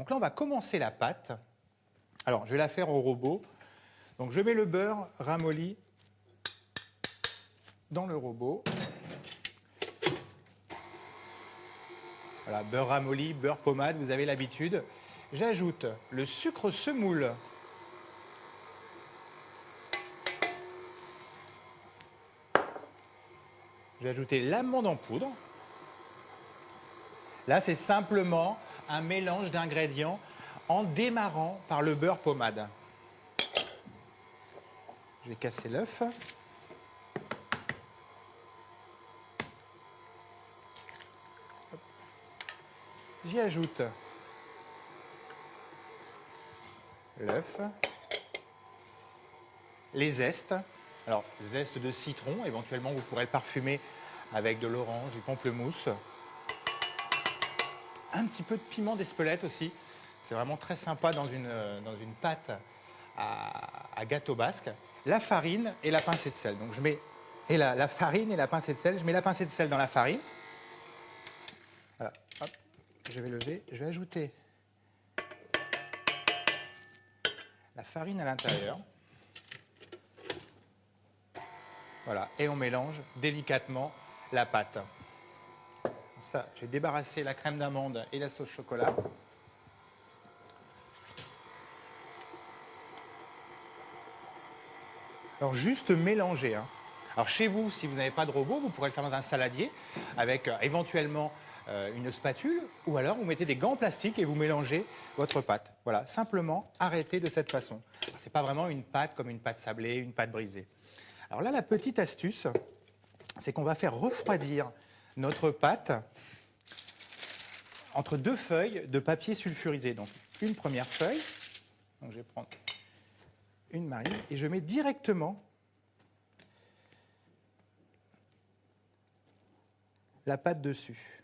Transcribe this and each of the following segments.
Donc là, on va commencer la pâte. Alors, je vais la faire au robot. Donc, je mets le beurre ramolli dans le robot. Voilà, beurre ramolli, beurre pommade, vous avez l'habitude. J'ajoute le sucre semoule. Je vais ajouter l'amande en poudre. Là, c'est simplement un mélange d'ingrédients en démarrant par le beurre pommade. Je vais casser l'œuf. J'y ajoute l'œuf, les zestes. Alors, zeste de citron, éventuellement vous pourrez le parfumer avec de l'orange, du pamplemousse. Un petit peu de piment d'Espelette aussi. C'est vraiment très sympa dans une pâte à gâteau basque. La farine et la pincée de sel. Donc je mets la farine et la pincée de sel. Je mets la pincée de sel dans la farine. Voilà. Hop. Je vais lever. Je vais ajouter la farine à l'intérieur. Voilà. Et on mélange délicatement la pâte. Ça, je vais débarrasser la crème d'amande et la sauce chocolat. Alors juste mélanger. Alors chez vous, si vous n'avez pas de robot, vous pourrez le faire dans un saladier avec éventuellement une spatule, ou alors vous mettez des gants en plastique et vous mélangez votre pâte. Voilà, simplement arrêtez de cette façon. Ce n'est pas vraiment une pâte comme une pâte sablée, une pâte brisée. Alors là, la petite astuce, c'est qu'on va faire refroidir notre pâte entre deux feuilles de papier sulfurisé. Donc une première feuille, donc je vais prendre une marine et je mets directement la pâte dessus.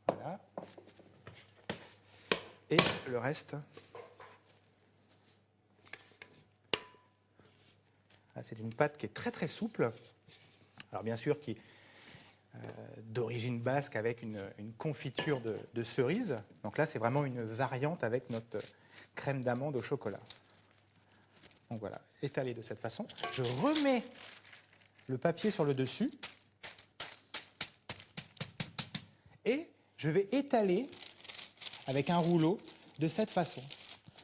Voilà. Et le reste. C'est une pâte qui est très très souple. Alors bien sûr, qui est d'origine basque avec une confiture de cerise. Donc là, c'est vraiment une variante avec notre crème d'amande au chocolat. Donc voilà, étalé de cette façon. Je remets le papier sur le dessus. Et je vais étaler avec un rouleau de cette façon.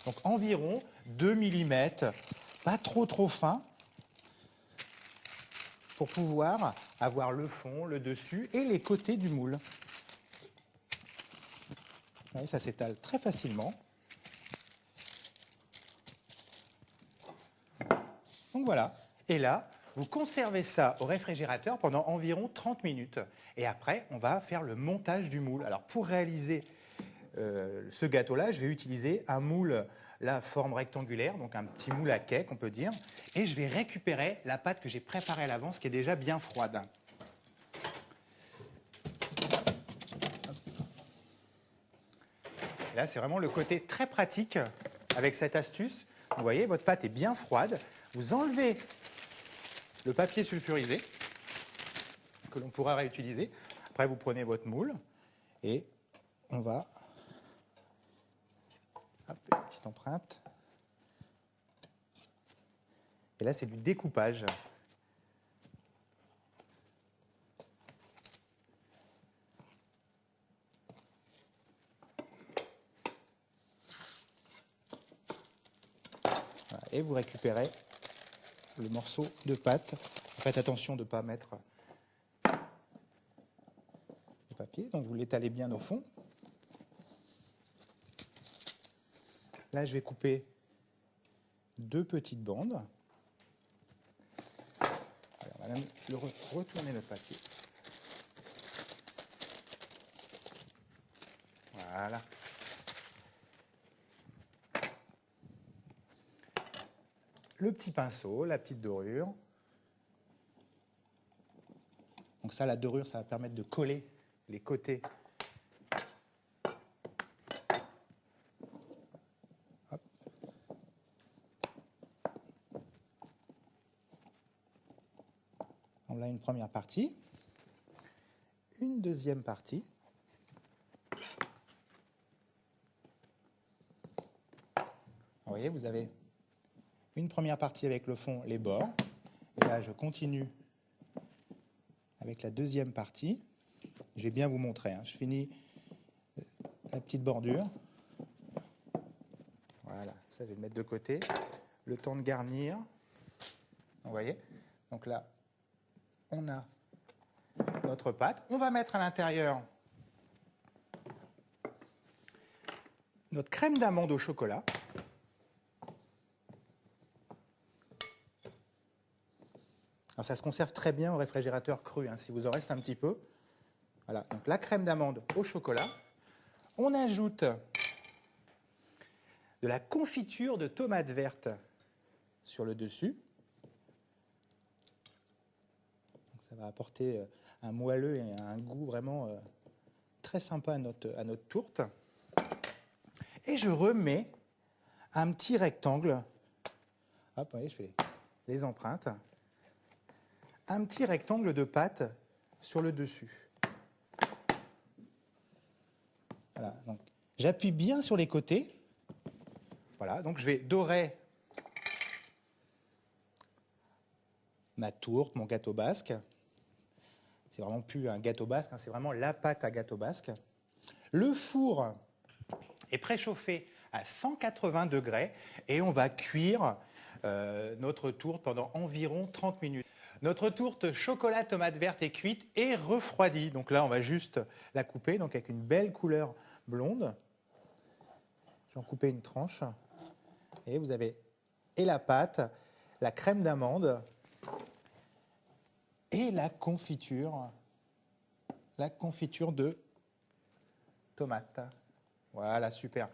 Donc environ 2 mm, pas trop fin, pour pouvoir avoir le fond, le dessus et les côtés du moule. Vous voyez, ça s'étale très facilement. Donc voilà. Et là, vous conservez ça au réfrigérateur pendant environ 30 minutes. Et après, on va faire le montage du moule. Alors pour réaliser ce gâteau-là, je vais utiliser un moule, la forme rectangulaire, donc un petit moule à cake, on peut dire. Et je vais récupérer la pâte que j'ai préparée à l'avance, qui est déjà bien froide. Et là, c'est vraiment le côté très pratique avec cette astuce. Vous voyez, votre pâte est bien froide. Vous enlevez le papier sulfurisé que l'on pourra réutiliser. Après, vous prenez votre moule et on va... Hop, une petite empreinte. Et là, c'est du découpage. Voilà, et vous récupérez le morceau de pâte. Faites attention de ne pas mettre le papier. Donc, vous l'étalez bien au fond. Là, je vais couper 2 petites bandes. Alors, on va même retourner notre papier. Voilà. Le petit pinceau, la petite dorure. Donc ça, la dorure, ça va permettre de coller les côtés. Hop. On a une première partie. Une deuxième partie. voyez, vous avez une première partie avec le fond, les bords. Et là, je continue avec la deuxième partie. Je vais bien vous montrer, hein. Je finis la petite bordure. Voilà, ça je vais le mettre de côté. Le temps de garnir. Vous voyez? Donc là, on a notre pâte. On va mettre à l'intérieur notre crème d'amande au chocolat. Alors ça se conserve très bien au réfrigérateur cru, hein, si vous en reste un petit peu. Voilà, donc la crème d'amande au chocolat. On ajoute de la confiture de tomates vertes sur le dessus. Donc ça va apporter un moelleux et un goût vraiment très sympa à notre tourte. Et je remets un petit rectangle. Hop, vous voyez, je fais les empreintes. Un petit rectangle de pâte sur le dessus. Voilà, donc j'appuie bien sur les côtés. Voilà, donc je vais dorer ma tourte, mon gâteau basque. C'est vraiment plus un gâteau basque, hein, c'est vraiment la pâte à gâteau basque. Le four est préchauffé à 180 degrés et on va cuire notre tourte pendant environ 30 minutes. Notre tourte chocolat tomate verte est cuite et refroidie. Donc là, on va juste la couper donc avec une belle couleur blonde. Je vais en couper une tranche. Et vous avez et la pâte, la crème d'amande et la confiture de tomate. Voilà, super.